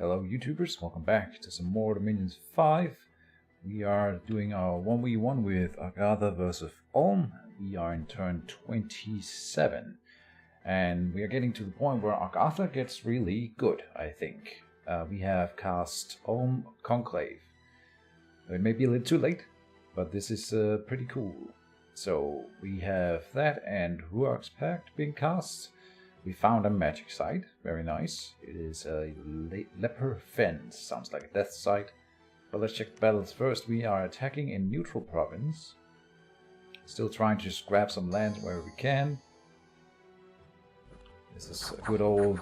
Hello YouTubers, welcome back to some more Dominions 5. We are doing our 1v1 with Agartha versus Ulm. We are in turn 27. And we are getting to the point where Agartha gets really good, I think. We have cast Ulm Conclave. It may be a little too late, but this is pretty cool. So we have that and Ruark's Pact being cast. We found a magic site, very nice. It is a leper fence, sounds like a death site. But let's check the battles first. We are attacking in neutral province. Still trying to just grab some land where we can. This is a good old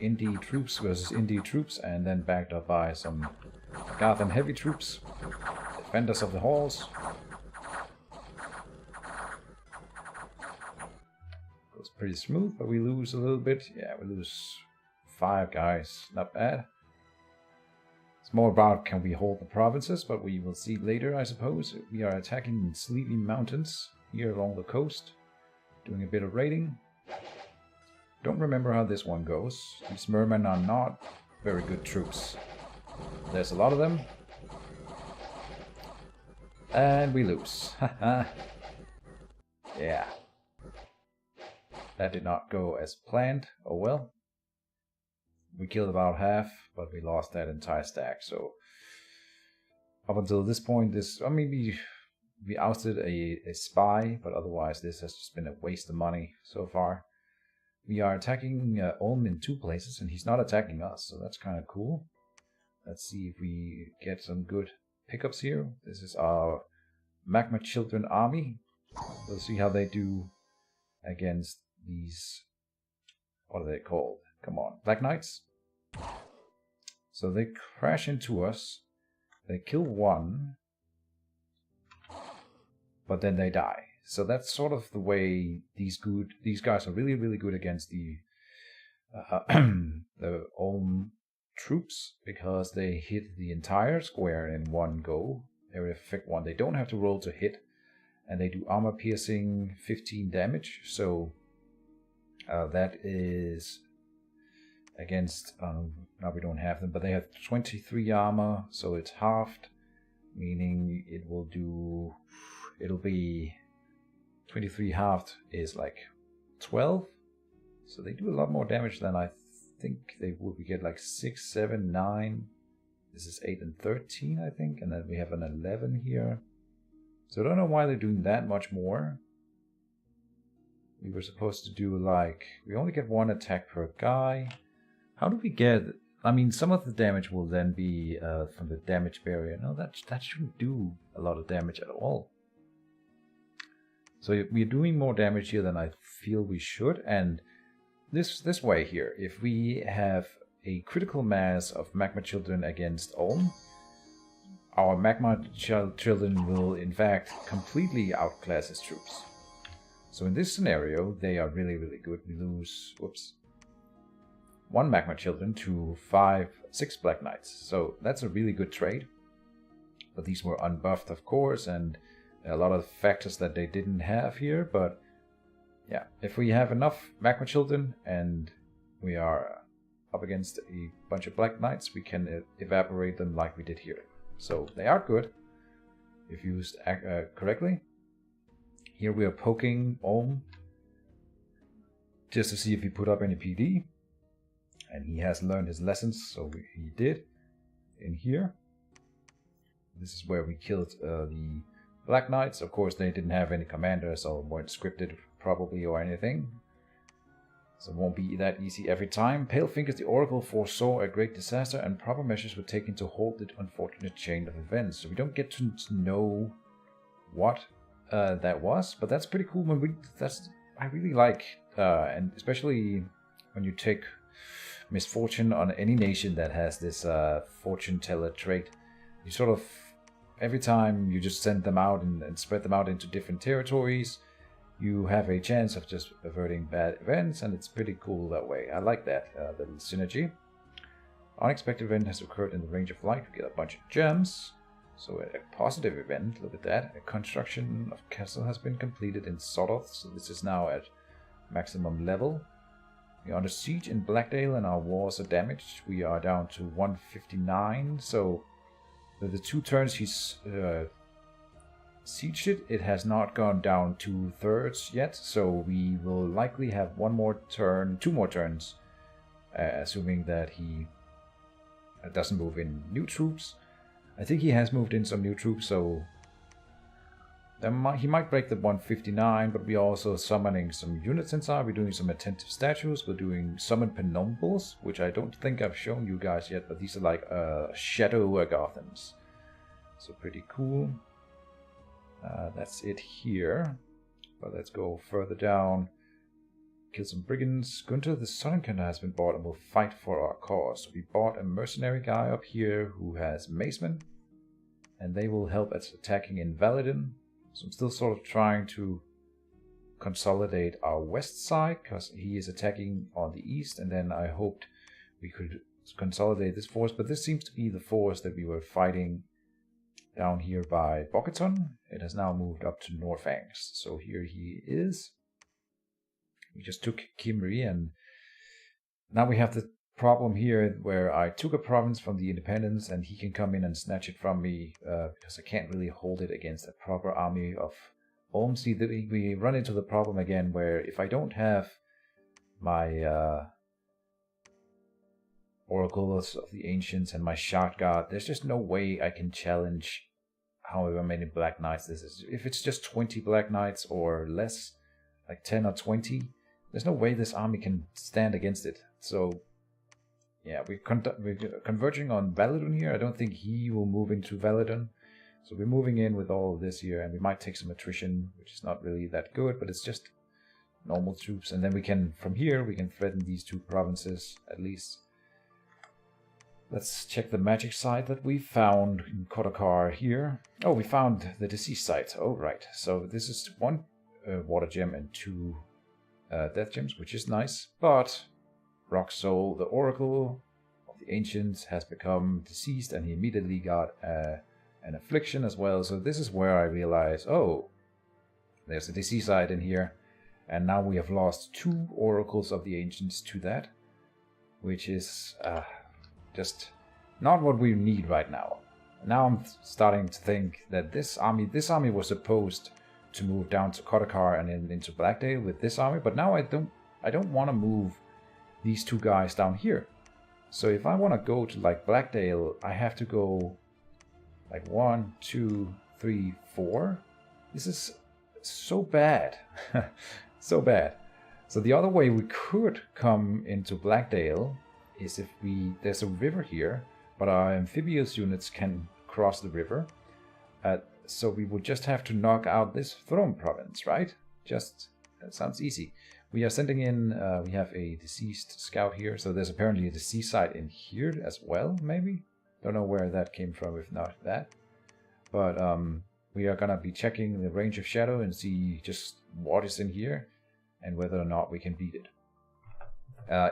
indie troops versus indie troops, and then backed up by some Agarthan heavy troops. Defenders of the halls. Goes pretty smooth, but we lose a little bit. Yeah, we lose 5 guys. Not bad. It's more about can we hold the provinces, but we will see later, I suppose. We are attacking in Sleepy Mountains here along the coast. Doing a bit of raiding. Don't remember how this one goes. These mermen are not very good troops. There's a lot of them. And we lose. Haha. Yeah. That did not go as planned. Oh well. We killed about half, but we lost that entire stack. So up until this point, maybe we ousted a spy, but otherwise this has just been a waste of money so far. We are attacking Ulm in 2 places, and he's not attacking us, so that's kind of cool. Let's see if we get some good pickups here. This is our Magma Children army. We'll see how they do against these, what are they called? Come on, Black Knights. So they crash into us, they kill 1, but then they die. So that's sort of the way these guys are really good against the the Ulm troops, because they hit the entire square in one go. Area effect 1. They don't have to roll to hit, and they do armor piercing 15 damage. So that is against, now we don't have them, but they have 23 armor, so it's halved, meaning it'll be 23 halved is like 12, so they do a lot more damage than I think they would. We get like 6, 7, 9, this is 8 and 13 I think, and then we have an 11 here, so I don't know why they're doing that much more. We were supposed to do like, we only get 1 attack per guy. How do we get, I mean, some of the damage will then be from the damage barrier. No, that shouldn't do a lot of damage at all. So we're doing more damage here than I feel we should. And this way here, if we have a critical mass of Magma Children against Ulm, our Magma Children will in fact completely outclass his troops. So in this scenario, they are really good. We lose, 1 Magma Children to 6 Black Knights. So that's a really good trade. But these were unbuffed, of course, and a lot of factors that they didn't have here. But yeah, if we have enough Magma Children and we are up against a bunch of Black Knights, we can evaporate them like we did here. So they are good if used correctly. Here we are poking Ulm just to see if he put up any PD. And he has learned his lessons, so he did. In here. This is where we killed the Black Knights. Of course, they didn't have any commanders or weren't scripted probably or anything. So it won't be that easy every time. Palefinger's the Oracle foresaw a great disaster, and proper measures were taken to halt the unfortunate chain of events. So we don't get to know what that was, but that's pretty cool. I really like, and especially when you take misfortune on any nation that has this fortune teller trait. You sort of, every time you just send them out and spread them out into different territories, you have a chance of just averting bad events, and it's pretty cool that way. I like that little synergy. Unexpected event has occurred in the range of light. We get a bunch of gems. So a positive event, look at that. A construction of castle has been completed in Sodoth, so this is now at maximum level. We're under siege in Blackdale and our walls are damaged. We are down to 159. So with the 2 turns he's sieged it has not gone down 2/3 yet. So we will likely have 2 more turns, assuming that he doesn't move in new troops. I think he has moved in some new troops, so he might break the 159, but we're also summoning some units inside. We're doing some attentive statues. We're doing summon penombles, which I don't think I've shown you guys yet, but these are like shadow Agarthans. So pretty cool. That's it here. But let's go further down. Kill some brigands. Gunther the Sunken has been bought and will fight for our cause. So we bought a mercenary guy up here who has macemen, and they will help us attacking in Valadin. So I'm still sort of trying to consolidate our west side, because he is attacking on the east, and then I hoped we could consolidate this force, but this seems to be the force that we were fighting down here by Bogaton. It has now moved up to Northangs. So here he is. We just took Kimri, and now we have the problem here where I took a province from the independents and he can come in and snatch it from me, because I can't really hold it against a proper army of Ulm. See, we run into the problem again where if I don't have my Oracles of the Ancients and my Shard Guard, there's just no way I can challenge however many Black Knights this is. If it's just 20 Black Knights or less, like 10 or 20, there's no way this army can stand against it. So yeah, we're converging on Valadon here. I don't think he will move into Valadon. So we're moving in with all of this here, and we might take some attrition, which is not really that good, but it's just normal troops. And then we can, from here, we can threaten these 2 provinces at least. Let's check the magic site that we found in Kodakar here. Oh, we found the disease site. Oh, right. So this is 1 water gem and 2 death gems, which is nice. But Rock Soul, the Oracle of the Ancients, has become deceased, and he immediately got an affliction as well. So this is where I realized, oh, there's a disease site in here. And now we have lost 2 Oracles of the Ancients to that, which is just not what we need right now. Now I'm starting to think that this army was supposed to move down to Kodakar and then into Blackdale with this army, but now I don't want to move these 2 guys down here. So if I want to go to like Blackdale, I have to go like 1, 2, 3, 4. This is so bad. So bad. So the other way we could come into Blackdale is if there's a river here, but our amphibious units can cross the river. So we would just have to knock out this throne province, right? That sounds easy. We are sending in, we have a deceased scout here, so there's apparently a deceased site in here as well, maybe? Don't know where that came from, if not that. But we are gonna be checking the range of shadow and see just what is in here, and whether or not we can beat it.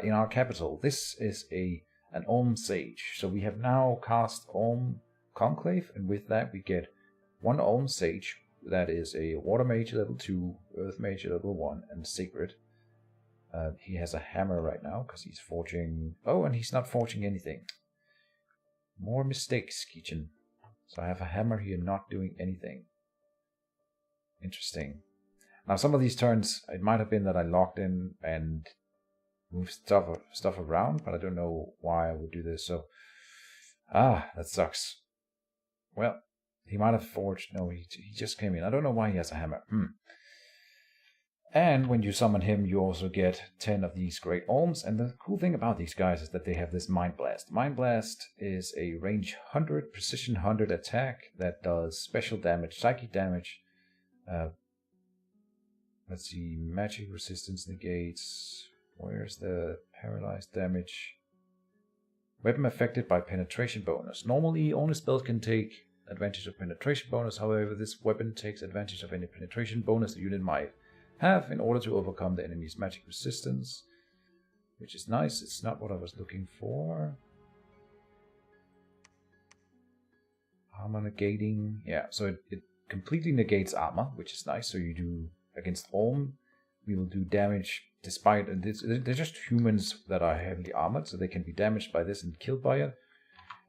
In our capital, this is an Ulm Sage. So we have now cast Ulm Conclave, and with that we get 1 Ulm Sage. That is a Water Mage level 2, Earth Mage level 1, and Sacred. He has a hammer right now, because he's forging... Oh, and he's not forging anything. More mistakes, Keejchen. So I have a hammer here not doing anything. Interesting. Now some of these turns, it might have been that I locked in and move stuff around, but I don't know why I would do this. So that sucks. Well, he might have forged. No, he just came in. I don't know why he has a hammer. And when you summon him, you also get 10 of these great Ulms. And the cool thing about these guys is that they have this Mind Blast. Mind Blast is a range 100, precision 100 attack that does special damage, psychic damage. Let's see, magic resistance negates. Where's the paralyzed damage? Weapon affected by penetration bonus. Normally, only spells can take advantage of penetration bonus. However, this weapon takes advantage of any penetration bonus the unit might have in order to overcome the enemy's magic resistance, which is nice. It's not what I was looking for. Armor negating. Yeah, so it completely negates armor, which is nice. So you do, against Ulm, we will do damage despite they're just humans that are heavily armored, so they can be damaged by this and killed by it.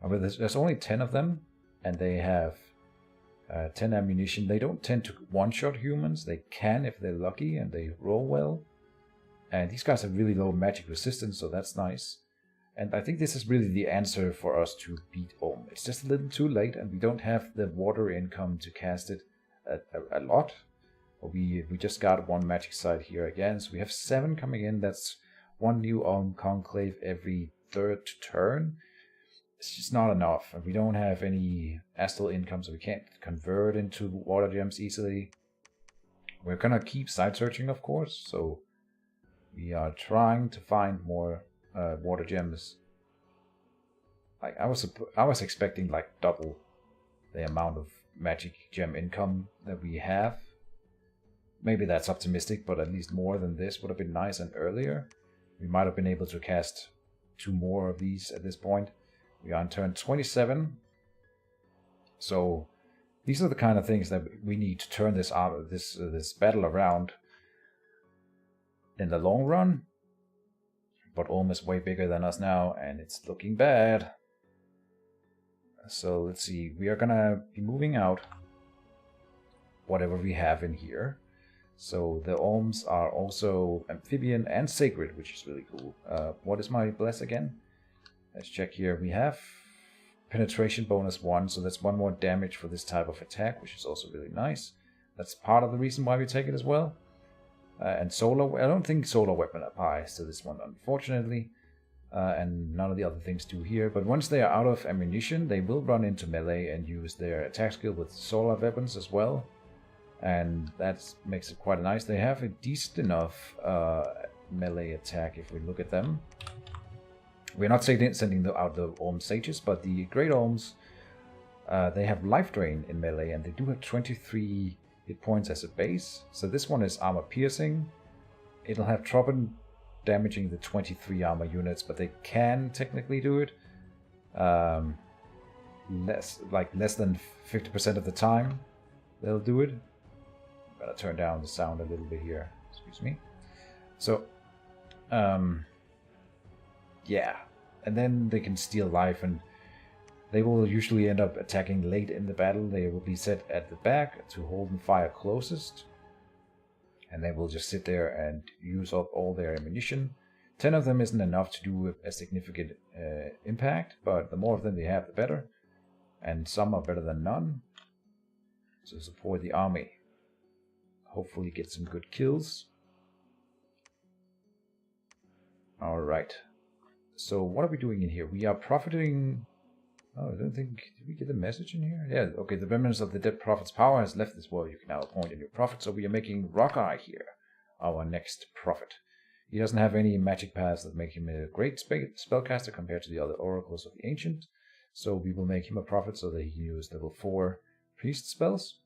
However, there's only 10 of them, and they have 10 ammunition. They don't tend to one-shot humans. They can if they're lucky and they roll well. And these guys have really low magic resistance, so that's nice. And I think this is really the answer for us to beat Olm. It's just a little too late, and we don't have the water income to cast it a lot. We just got one magic site here again, so we have 7 coming in. That's 1 new Olm Conclave every 3rd turn. It's just not enough, and we don't have any astral income, so we can't convert into water gems easily. We're gonna keep side searching, of course, so we are trying to find more water gems. Like I was expecting like double the amount of magic gem income that we have. Maybe that's optimistic, but at least more than this would have been nice, and earlier we might have been able to cast 2 more of these at this point. We are on turn 27, so these are the kind of things that we need to turn this battle around in the long run. But Olm is way bigger than us now, and it's looking bad. So let's see, we are gonna be moving out whatever we have in here. So the Olms are also amphibian and sacred, which is really cool. What is my bless again? Let's check here. We have penetration bonus 1, so that's 1 more damage for this type of attack, which is also really nice. That's part of the reason why we take it as well. And solar, I don't think solar weapon applies to this one, unfortunately. And none of the other things do here. But once they are out of ammunition, they will run into melee and use their attack skill with solar weapons as well. And that makes it quite nice. They have a decent enough melee attack if we look at them. We're not sending out the Olm Sages, but the Great Olms, they have life drain in melee, and they do have 23 hit points as a base. So this one is armor piercing. It'll have trouble damaging the 23 armor units, but they can technically do it. Less than 50% of the time they'll do it. I'm gonna turn down the sound a little bit here. Excuse me. So, yeah. And then they can steal life, and they will usually end up attacking late in the battle. They will be set at the back to hold and fire closest. And they will just sit there and use up all their ammunition. 10 of them isn't enough to do a significant impact, but the more of them they have, the better. And some are better than none. So support the army. Hopefully get some good kills. Alright. So what are we doing in here? We are profiting... Oh, I don't think... Did we get a message in here? Yeah, okay. The remnants of the dead prophet's power has left this world. You can now appoint a new prophet. So we are making Rockeye here our next prophet. He doesn't have any magic paths that make him a great spellcaster compared to the other oracles of the Ancient. So we will make him a prophet so that he can use level 4 priest spells,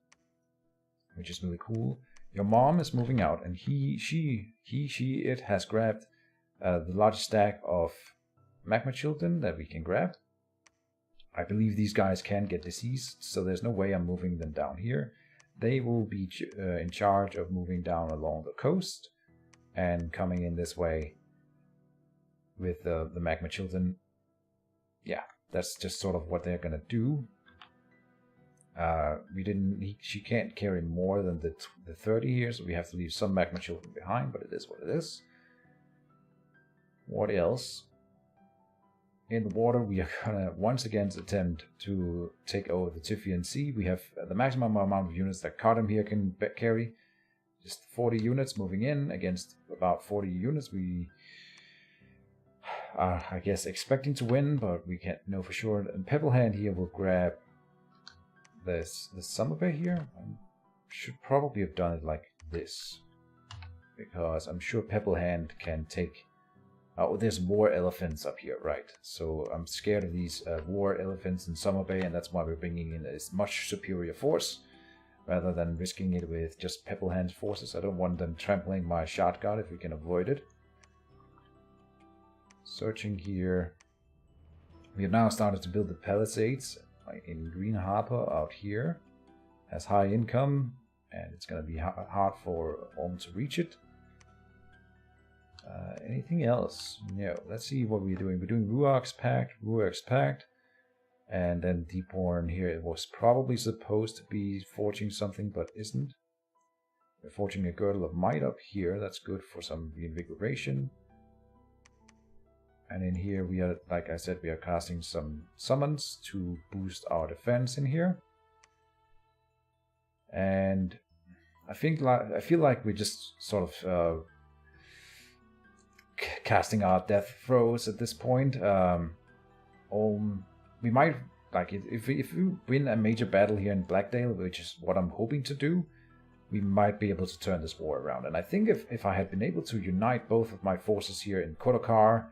which is really cool. Your mom is moving out, and it has grabbed the largest stack of magma children that we can grab. I believe these guys can get diseased, so there's no way I'm moving them down here. They will be in charge of moving down along the coast and coming in this way with the magma children. Yeah, that's just sort of what they're gonna do. She can't carry more than the 30 here, so we have to leave some magma children behind, but it is what it is. What else? In the water, we are gonna once again attempt to take over the Typhian Sea. We have the maximum amount of units that Cardam here can carry. Just 40 units moving in against about 40 units. We are, I guess, expecting to win, but we can't know for sure. And Pebblehand here will grab the Summer Bay here. I should probably have done it like this, because I'm sure Pebblehand can take... Oh, there's war elephants up here, right? So I'm scared of these war elephants in Summer Bay, and that's why we're bringing in a much superior force, rather than risking it with just Pebblehand's forces. I don't want them trampling my shotgun if we can avoid it. Searching here. We have now started to build the palisades in Green Harbor out here. Has high income, and it's going to be hard for Olm to reach it. Anything else? No. Let's see what we're doing. We're doing Ruach's Pact, and then Deepborn here. It was probably supposed to be forging something, but isn't. We're forging a Girdle of Might up here. That's good for some reinvigoration. And in here we are, like I said, we are casting some summons to boost our defense in here. And I feel like we're just sort of casting our death throes at this point. We might, like, if we win a major battle here in Blackdale, which is what I'm hoping to do, we might be able to turn this war around. And I think if I had been able to unite both of my forces here in Kodokar,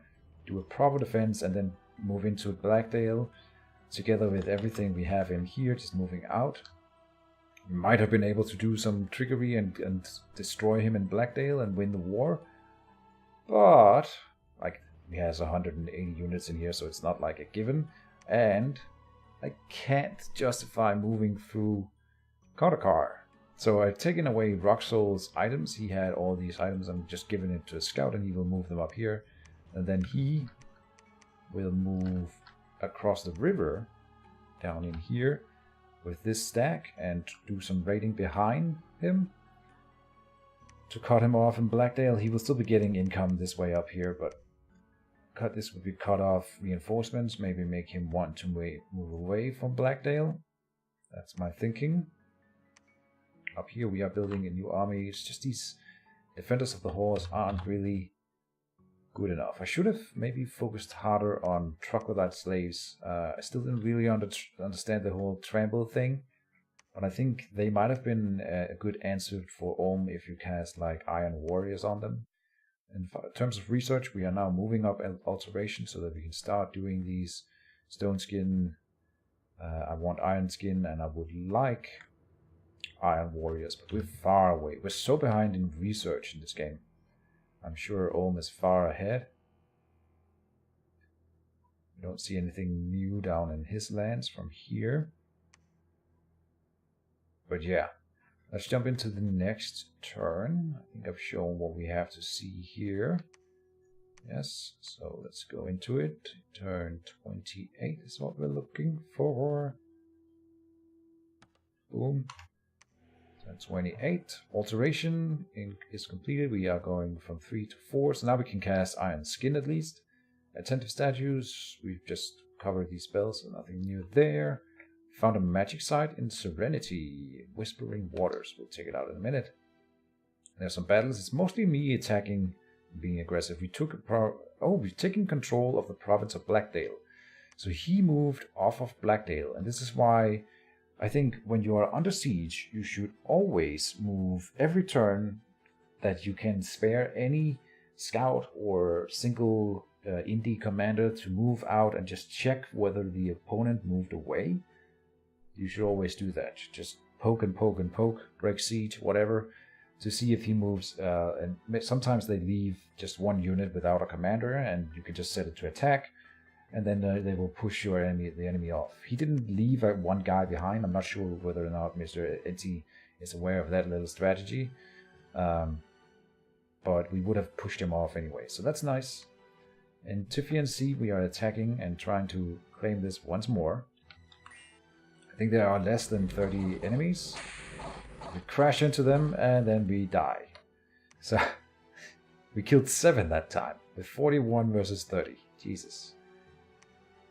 do a proper defense, and then move into Blackdale, together with everything we have in here, just moving out, we might have been able to do some trickery and destroy him in Blackdale and win the war. But, like, he has 180 units in here, so it's not like a given. And I can't justify moving through Kodokar. So I've taken away Roxol's items. He had all these items. I'm just giving it to a scout, and he will move them up here. And then he will move across the river down in here with this stack and do some raiding behind him to cut him off in Blackdale. He will still be getting income this way up here, but this would be cut off reinforcements, maybe make him want to move away from Blackdale. That's my thinking. Up here we are building a new army. It's just these defenders of the horse aren't really good enough. I should have maybe focused harder on troglodyte slaves. I still didn't really understand the whole trample thing, but I think they might have been a good answer for Ulm if you cast like Iron Warriors on them. In terms of research, we are now moving up alteration so that we can start doing these stone skin. I want iron skin, and I would like Iron Warriors, but we're far away. We're so behind in research in this game. I'm sure Ulm is far ahead. We don't see anything new down in his lands from here. But yeah, let's jump into the next turn. I think I've shown what we have to see here. Yes, so let's go into it. Turn 28 is what we're looking for. Boom. Turn 28. Alteration is completed. We are going from 3 to 4. So now we can cast Iron Skin at least. Attentive Statues. We've just covered these spells, so nothing new there. Found a magic site in Serenity. Whispering Waters. We'll check it out in a minute. There's some battles. It's mostly me attacking, being aggressive. We've taken control of the province of Blackdale. So he moved off of Blackdale, and this is why I think when you are under siege, you should always move every turn that you can spare any scout or single indie commander to move out and just check whether the opponent moved away. You should always do that. Just poke and poke and poke, break siege, whatever, to see if he moves. And sometimes they leave just one unit without a commander, and you can just set it to attack. And then they will push the enemy off. He didn't leave one guy behind. I'm not sure whether or not Mr. Enti is aware of that little strategy. But we would have pushed him off anyway. So that's nice. In Typhian Sea, we are attacking and trying to claim this once more. I think there are less than 30 enemies. We crash into them and then we die. So we killed 7 that time with 41 versus 30. Jesus.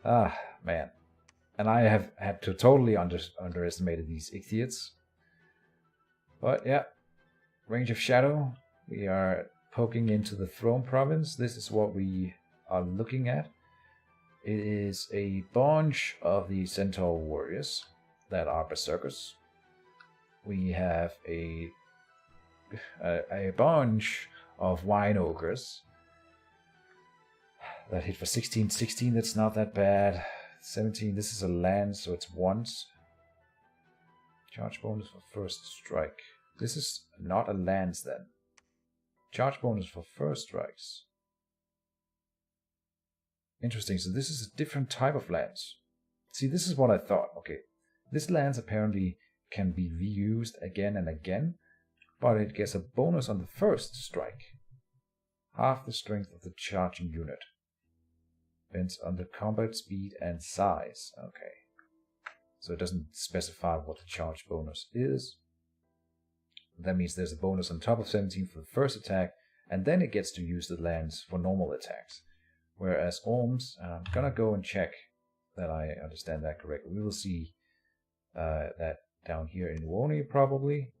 Ah, man. And I have had to totally underestimated these Ichthyids. But yeah, Range of Shadow. We are poking into the Throne Province. This is what we are looking at. It is a bunch of the Centaur Warriors that are Berserkers. We have a bunch of Wine Ogres that hit for 16. That's not that bad. 17. This is a land, so it's once. Charge bonus for first strike. This is not a lance then. Charge bonus for first strikes. Interesting. So this is a different type of lance. See, this is what I thought. Okay, this lance apparently can be reused again and again, but it gets a bonus on the first strike. Half the strength of the charging unit. Depends on the combat speed and size. Okay. So it doesn't specify what the charge bonus is. That means there's a bonus on top of 17 for the first attack, and then it gets to use the lance for normal attacks. Whereas Orms, and I'm gonna go and check that I understand that correctly. We will see that down here in Woni probably.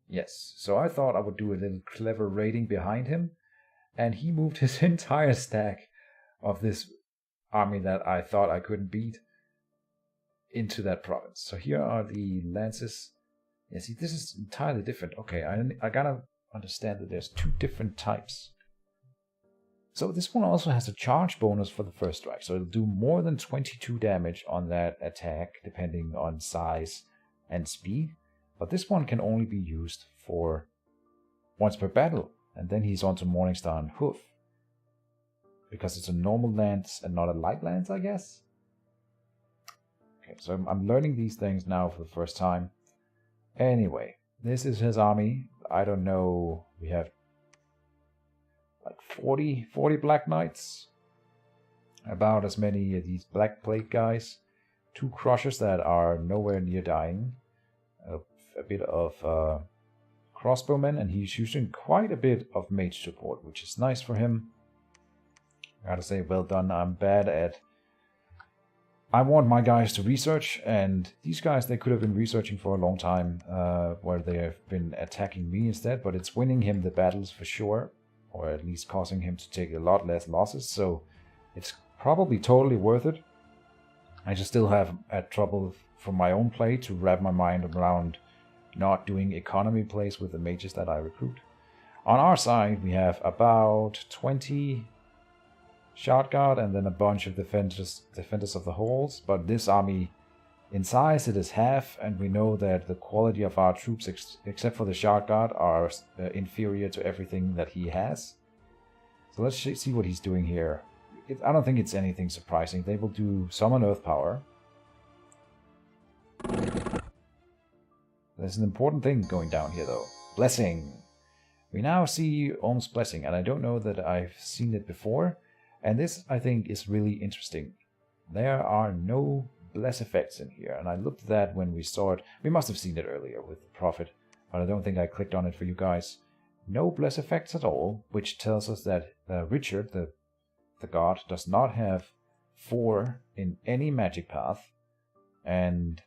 Yes, so I thought I would do a little clever raiding behind him, and he moved his entire stack of this army that I thought I couldn't beat into that province. So here are the lances. Yeah, see, this is entirely different. Okay, I gotta understand that there's two different types. So this one also has a charge bonus for the first strike, so it'll do more than 22 damage on that attack, depending on size and speed. But this one can only be used for once per battle, and then he's on to Morningstar and Hoof. Because it's a normal lance and not a light lance, I guess? Okay, so I'm learning these things now for the first time. Anyway, this is his army. I don't know, we have like 40 Black Knights. About as many of these Black Plague guys. 2 Crushers that are nowhere near dying. A bit of crossbowmen, and he's using quite a bit of mage support, which is nice for him. I gotta say, well done. I'm bad at... I want my guys to research, and these guys, they could have been researching for a long time, where they have been attacking me instead, but it's winning him the battles for sure, or at least causing him to take a lot less losses, so it's probably totally worth it. I just still have trouble from my own play to wrap my mind around not doing economy plays with the mages that I recruit. On our side, we have about 20 Shard Guard and then a bunch of defenders of the halls, but this army, in size, it is half, and we know that the quality of our troops, except for the Shard Guard, are inferior to everything that he has. So let's see what he's doing here. I don't think it's anything surprising. They will do summon Earth Power. There's an important thing going down here, though. Blessing. We now see Orm's Blessing, and I don't know that I've seen it before. And this, I think, is really interesting. There are no bless effects in here, and I looked at that when we saw it. We must have seen it earlier with the Prophet, but I don't think I clicked on it for you guys. No bless effects at all, which tells us that Richard, the god, does not have 4 in any magic path, and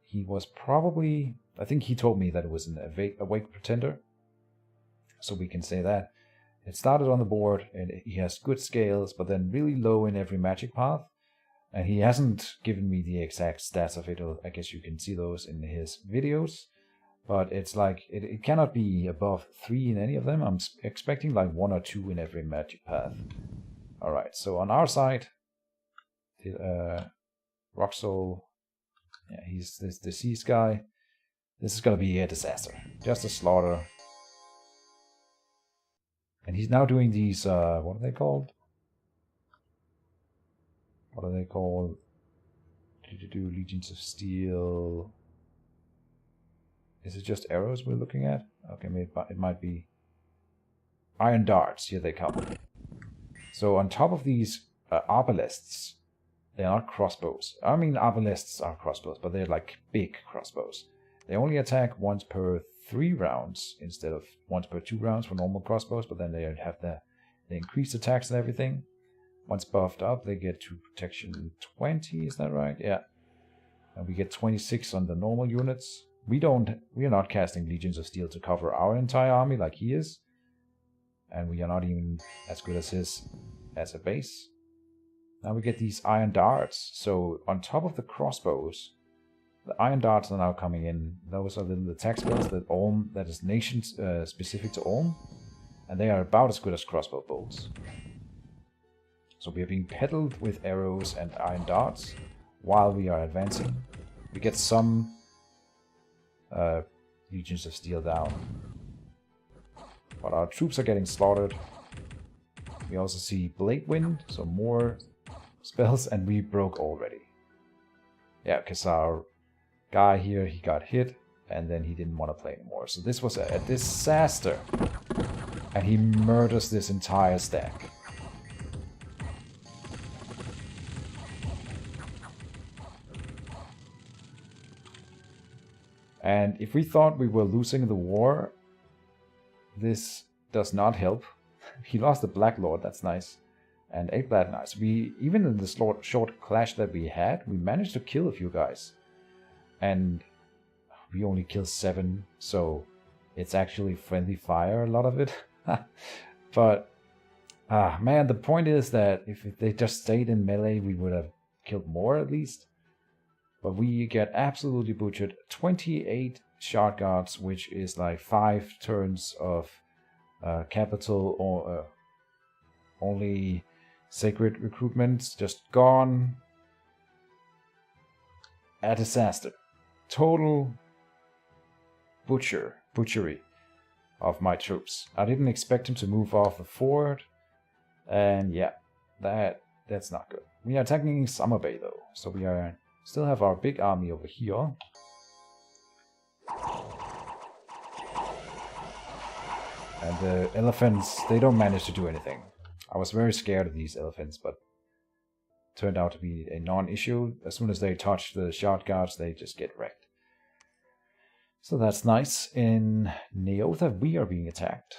he was probably... I think he told me that it was an Awake Pretender, so we can say that. It started on the board, and he has good scales, but then really low in every magic path. And he hasn't given me the exact stats of it. I guess you can see those in his videos. But it's like, it cannot be above 3 in any of them. I'm expecting like 1 or 2 in every magic path. Alright, so on our side, Roxol, yeah, he's this deceased guy. This is gonna be a disaster. Just a slaughter. And he's now doing these, what are they called? What are they called? Legions of Steel. Is it just arrows we're looking at? Okay, it might be Iron Darts. Here they come. So on top of these arbalests, they are not crossbows. I mean, arbalests are crossbows, but they're like big crossbows. They only attack once per 3 rounds instead of once per 2 rounds for normal crossbows, but then they have the increased attacks and everything. Once buffed up, they get to protection 20, is that right? Yeah. And we get 26 on the normal units. We are not casting Legions of Steel to cover our entire army like he is. And we are not even as good as his as a base. Now we get these Iron Darts. So on top of the crossbows, the Iron Darts are now coming in. Those are little attack spells that is nation specific to Orm. And they are about as good as crossbow bolts. So we are being peddled with arrows and Iron Darts while we are advancing. We get some Legions of Steel down. But our troops are getting slaughtered. We also see Blade Wind, so more spells, and we broke already. Yeah, because our guy here, he got hit, and then he didn't want to play anymore. So this was a disaster. And he murders this entire stack. And if we thought we were losing the war, this does not help. He lost the Black Lord, that's nice. And 8 Black Knights. Even in the short clash that we had, we managed to kill a few guys. And we only killed 7, so it's actually friendly fire, a lot of it. But, man, the point is that if they just stayed in melee, we would have killed more at least. But we get absolutely butchered. 28 shard guards, which is like 5 turns of capital or only sacred recruitments just gone. A disaster. Total butchery of my troops. I didn't expect him to move off the fort. And yeah, that's not good. We are attacking Summer Bay though, so we still have our big army over here. And the elephants, they don't manage to do anything. I was very scared of these elephants, but turned out to be a non-issue. As soon as they touch the shard guards, they just get wrecked. So that's nice. In Neotha, we are being attacked.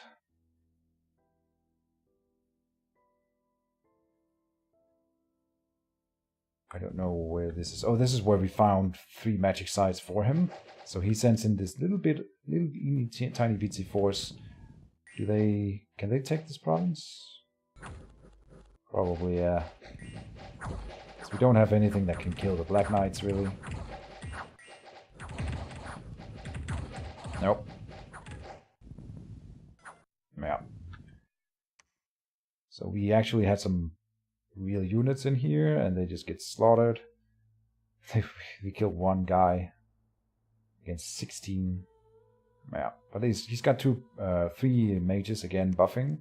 I don't know where this is. Oh, this is where we found 3 magic sites for him. So he sends in this little tiny bitsy force. Can they take this province? Probably, yeah. We don't have anything that can kill the Black Knights, really. Nope. Yeah. So we actually had some real units in here, and they just get slaughtered. We killed 1 guy against 16. Yeah, but he's got 3 mages again buffing.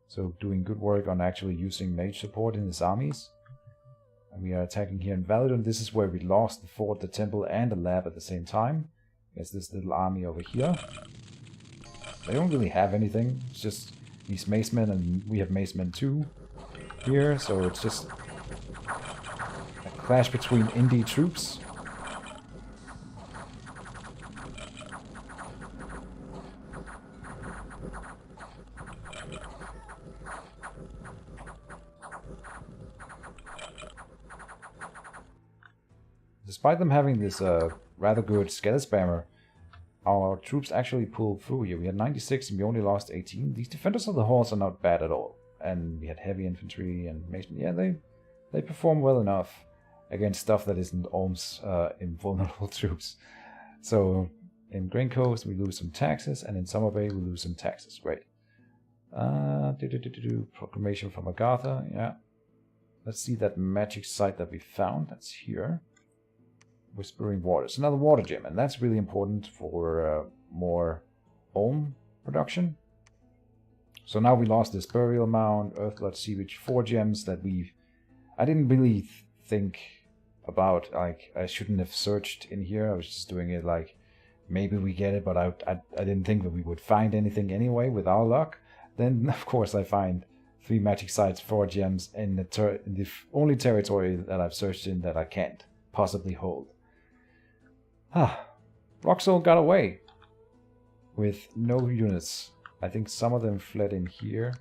So doing good work on actually using mage support in his armies. And we are attacking here in Validon. This is where we lost the fort, the temple, and the lab at the same time. There's this little army over here. They don't really have anything. It's just these macemen, and we have macemen too here. So it's just a clash between indie troops. Despite them having this rather good scatter spammer, our troops actually pulled through here. We had 96 and we only lost 18. These defenders of the halls are not bad at all. And we had heavy infantry and mason. Yeah, they perform well enough against stuff that isn't Ulm's invulnerable troops. So in Grain Coast we lose some taxes, and in Summer Bay we lose some taxes. Great. Proclamation from Agartha. Yeah. Let's see that magic site that we found. That's here. Whispering Waters, another water gem, and that's really important for more Ulm production. So now we lost this Burial Mound, Earthblood Seepage, 4 gems that I didn't really think about. Like, I shouldn't have searched in here. I was just doing it like, maybe we get it, but I didn't think that we would find anything anyway with our luck. Then, of course, I find 3 magic sites, 4 gems in the only territory that I've searched in that I can't possibly hold. Roxol got away with no units. I think some of them fled in here.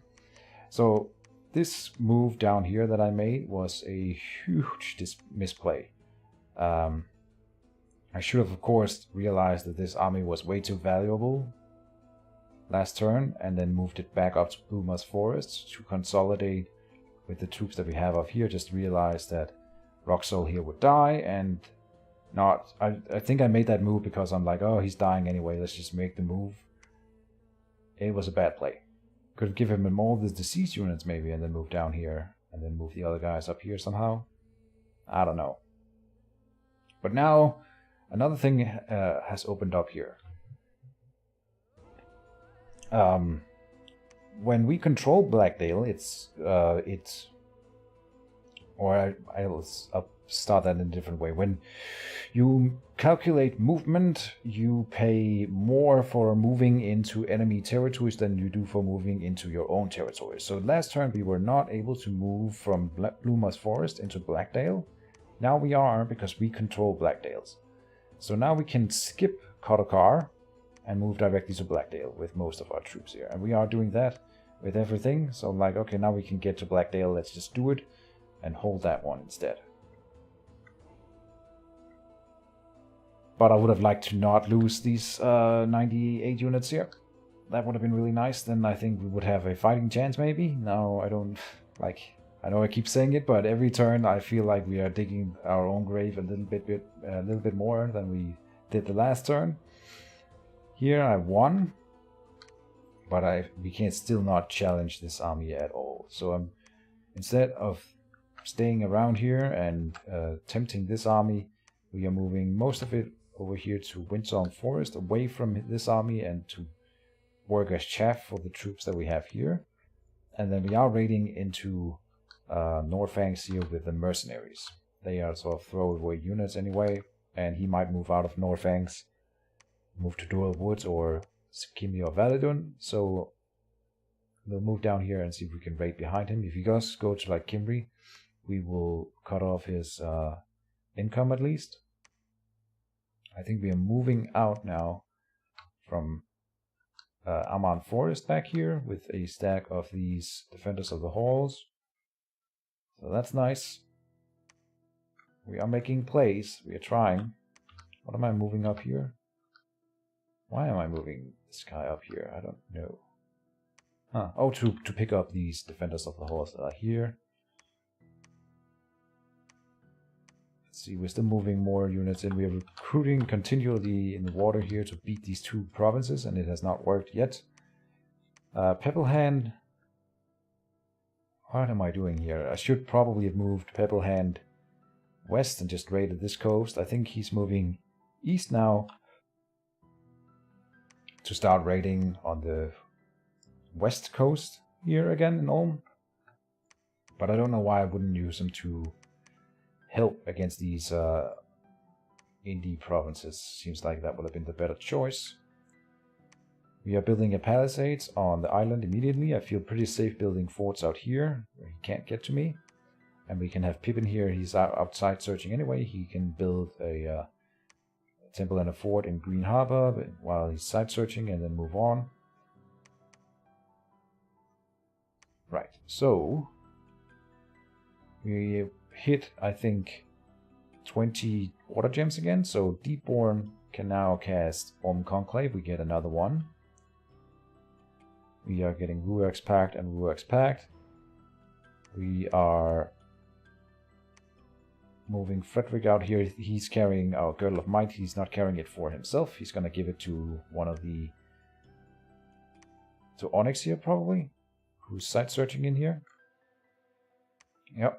So this move down here that I made was a huge misplay. I should have, of course, realized that this army was way too valuable last turn, and then moved it back up to Pluma's Forest to consolidate with the troops that we have up here. Just realized that Roxol here would die, and I think I made that move because I'm like, oh, he's dying anyway, let's just make the move. It was a bad play. Could have given him all the disease units maybe, and then move down here, and then move the other guys up here somehow. I don't know. But now, another thing has opened up here. When we control Blackdale, or I'll start that in a different way. When you calculate movement, you pay more for moving into enemy territories than you do for moving into your own territory. So last turn we were not able to move from Blue Moss Forest into Blackdale. Now we are, because we control Blackdales. So now we can skip Kodokar and move directly to Blackdale with most of our troops here. And we are doing that with everything. So like, okay, now we can get to Blackdale, let's just do it and hold that one instead. But I would have liked to not lose these 98 units here. That would have been really nice. Then I think we would have a fighting chance maybe. Now I don't, like, I know I keep saying it, but every turn I feel like we are digging our own grave a little bit more than we did the last turn. Here I won, but we can still not challenge this army at all. So instead of staying around here and tempting this army, we are moving most of it over here to Windsong Forest, away from this army, and to work as chaff for the troops that we have here. And then we are raiding into Norfangs here with the mercenaries. They are sort of throwaway units anyway, and he might move out of Norfangs, move to Doral Woods or Sikimi or Valadun. So we'll move down here and see if we can raid behind him. If he does go to like Kimri, we will cut off his income at least. I think we are moving out now from Aman Forest back here with a stack of these Defenders of the Halls. So that's nice. We are making plays. We are trying. What am I moving up here? Why am I moving this guy up here? I don't know. Huh. Oh, to pick up these Defenders of the Halls that are here. See, we're still moving more units in. We are recruiting continually in the water here to beat these two provinces, and it has not worked yet. Pebblehand. What am I doing here? I should probably have moved Pebblehand west and just raided this coast. I think he's moving east now to start raiding on the west coast here again in Ulm. But I don't know why I wouldn't use him to help against these indie provinces. Seems like that would have been the better choice. We are building a palisades on the island immediately. I feel pretty safe building forts out here where he can't get to me. And we can have Pippin here. He's outside searching anyway. He can build a temple and a fort in Green Harbor while he's side searching and then move on. Right, so we hit, I think, 20 water gems again. So Deepborn can now cast Conclave. We get another one. We are getting Ruark's Pact and Ruark's Pact. We are moving Frederick out here. He's carrying our Girdle of Might. He's not carrying it for himself. He's going to give it to one of the... to Onyx here, probably. Who's side searching in here. Yep.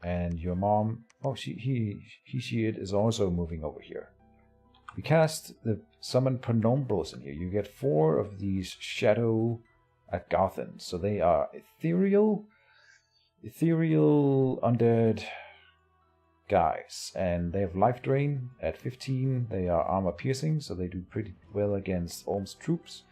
And your mom... oh, she is also moving over here. We cast the Summon Penumbros in here. You get 4 of these Shadow Agarthans. So they are ethereal undead guys. And they have life drain at 15. They are armor piercing, so they do pretty well against Ulm's troops.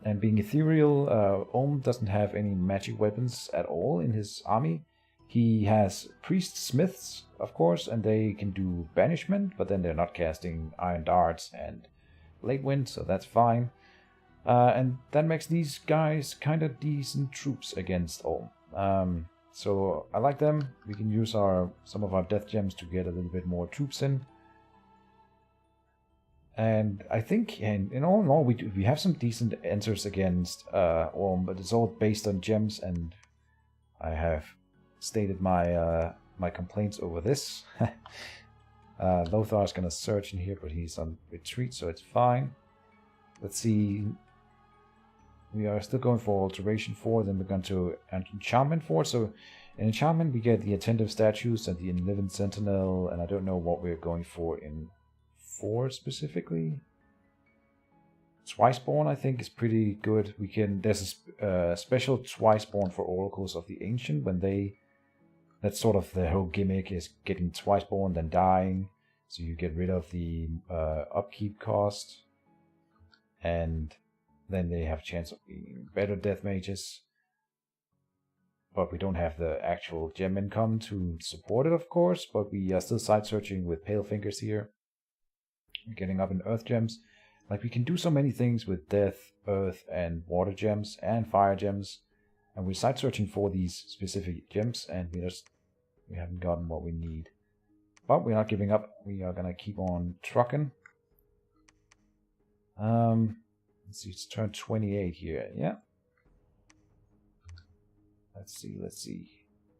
And being ethereal, Ulm doesn't have any magic weapons at all in his army. He has priest smiths, of course, and they can do banishment, but then they're not casting iron darts and blade wind, so that's fine. And that makes these guys kind of decent troops against Ulm. So I like them. We can use some of our death gems to get a little bit more troops in. And I think, in all in all, we have some decent answers against Ulm, but it's all based on gems, and I have stated my my complaints over this. Lothar's gonna search in here, but he's on retreat, so it's fine. Let's see. We are still going for Alteration 4, then we're going to Enchantment 4. So in Enchantment we get the Attentive Statues and the Enlivened Sentinel, and I don't know what we're going for in 4 specifically. Twice-born, I think, is pretty good. There's a special twice-born for Oracles of the Ancient when that's sort of the whole gimmick, is getting twice-born then dying. So you get rid of the upkeep cost, and then they have a chance of being better death mages. But we don't have the actual gem income to support it, of course, but we are still side searching with Pale Fingers here. We're getting up in Earth gems. Like, we can do so many things with Death, Earth, and Water gems, and Fire gems. And we're side searching for these specific gems, and we haven't gotten what we need. But we're not giving up. We are gonna keep on trucking. Let's see, it's turn 28 here. Yeah. Let's see.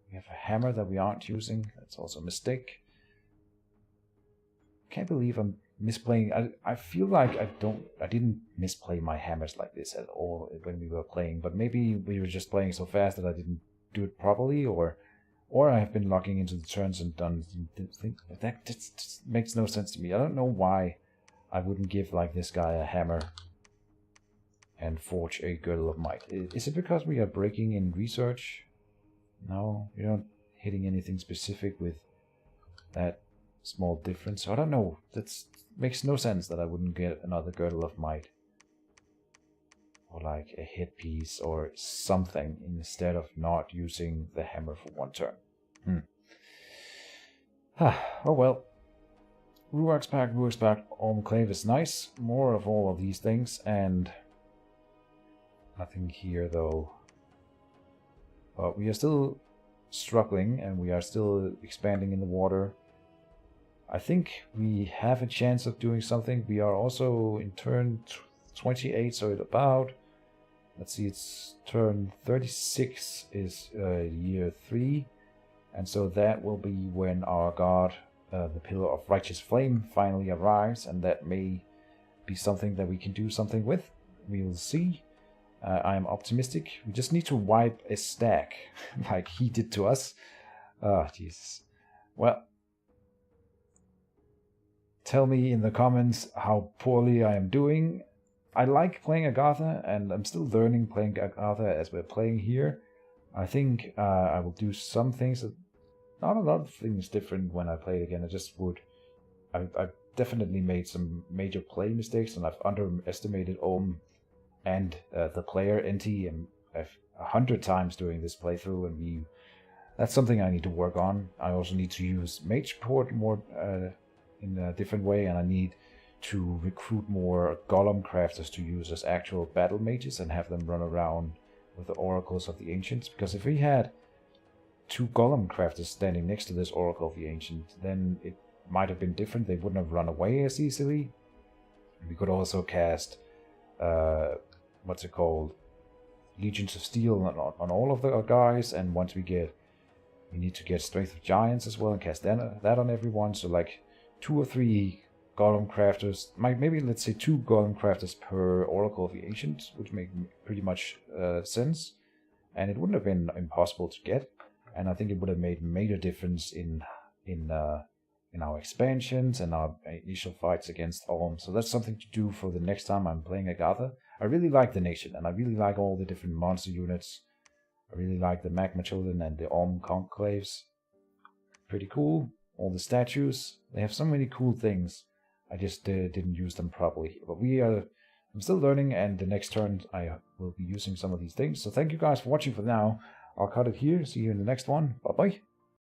We have a hammer that we aren't using. That's also a mistake. Can't believe I'm misplaying. I feel like I didn't misplay my hammers like this at all when we were playing, but maybe we were just playing so fast that I didn't do it properly, or I have been logging into the turns and done things. That just makes no sense to me. I don't know why I wouldn't give like this guy a hammer and forge a Girdle of Might. Is it because we are breaking in research? No, we aren't hitting anything specific with that small difference. I don't know. That makes no sense that I wouldn't get another Girdle of Might. Or like a hit piece or something instead of not using the hammer for one turn. Oh well. Ruark's Pact, Enclave is nice. More of all of these things, and nothing here though. But we are still struggling, and we are still expanding in the water. I think we have a chance of doing something. We are also in turn 28, so it's about, let's see, it's turn 36 is year 3, and so that will be when our god, the Pillar of Righteous Flame, finally arrives, and that may be something that we can do something with. We will see. I am optimistic. We just need to wipe a stack like he did to us. Oh, Jesus. Well, tell me in the comments how poorly I am doing. I like playing Agartha, and I'm still learning playing Agartha as we're playing here. I think I will do some things, not a lot of things different when I play it again. I've definitely made some major play mistakes, and I've underestimated Ohm and the player NT 100 times during this playthrough, and that's something I need to work on. I also need to use Mage Port more in a different way, and I need to recruit more Golem Crafters to use as actual battle mages and have them run around with the Oracles of the Ancients, because if we had 2 Golem Crafters standing next to this Oracle of the Ancient, then it might have been different. They wouldn't have run away as easily. We could also cast what's it called, Legions of Steel on all of the guys, and once we need to get Strength of Giants as well and cast that on everyone. So like 2 or 3 Golem Crafters, maybe let's say 2 Golem Crafters per Oracle of the Ancient, which make pretty much sense, and it wouldn't have been impossible to get, and I think it would have made a major difference in our expansions and our initial fights against Orm. So that's something to do for the next time I'm playing Agartha. I really like the nation, and I really like all the different monster units. I really like the Magma Children and the Orm Conclaves. Pretty cool. All the statues. They have so many cool things. I just didn't use them properly. But I'm still learning, and the next turn I will be using some of these things. So thank you guys for watching for now. I'll cut it here. See you in the next one. Bye-bye.